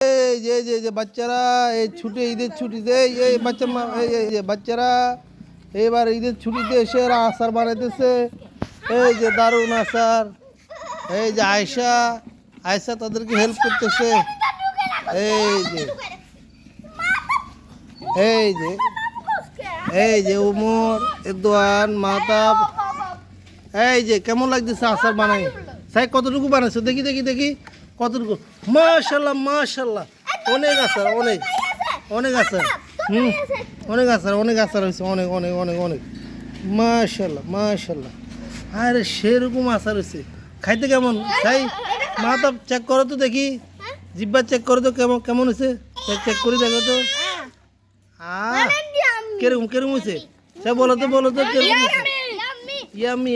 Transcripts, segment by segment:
এই যে বাচ্চারা এই ছুটি ঈদের ছুটিতে এই বাচ্চারা এবার ঈদের ছুটিতে এসে এরা আচার বানাইতেছে। এই যে দারুণ আচার। এই যে আয়সা তাদেরকে হেল্প করতেছে। এই যে এই যে এই যে উমর এদওয়ান মাহতাব। এই যে কেমন লাগতেছে আচার বানাই? সাই কতটুকু বানাইছো দেখি দেখি দেখি কতটুকু? মাশাল্লাহ মাশাল্লাহ, অনেক আচার, অনেক অনেক আচার। অনেক আচার হয়েছে, অনেক অনেক অনেক অনেক। মাশাল্লাহ মাশাল্লাহ, আরে সেরকম আচার হয়েছে। খাইতে কেমন? খাই মাহতাব চেক করো তো দেখি, জিব্বা চেক করো তো কেমন কেমন হয়েছে, চেক করে দেখো তো। কিরকম কিরকম হয়েছে সে বলো তো কিরকম হয়েছে? ইয়াম্মি।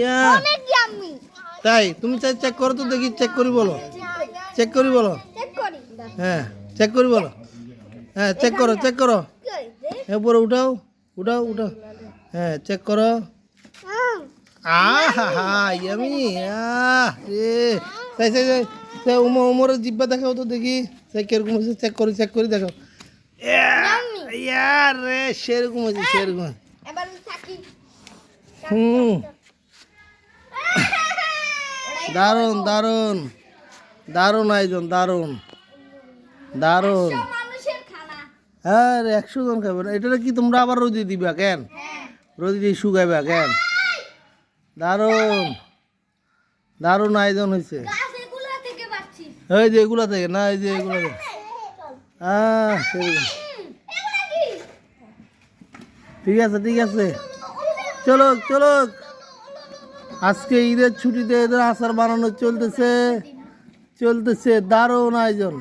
তাই তুমি চেক করো তো দেখি, চেক করি বলো, চেক করি বলো। হ্যাঁ চেক করি বলো। হ্যাঁ চেক করো এরপরে উঠাও। হ্যাঁ চেক করো। ইয়ামি রে উমরের জিব্বা দেখাও তো দেখি কিরকম হয়েছে, চেক করি দেখো। রে সেরকম হয়েছে, সেরকম। দারুন দারুন দারুন আয়োজন, দারুন দারুন। হ্যাঁ 100 জন খাবে না এটা কি? তোমরা আবার রোদি দিবা কেন? রোদি দিয়ে শুকাইবা কেন? দারুন দারুন আয়োজন হয়েছে। এই যে এগুলা থেকে না, এই যে এগুলা থেকে। ঠিক আছে চলো। আজকে ঈদের ছুটিতে এদের আচার বানানো চলতেছে দারুণ আয়োজন।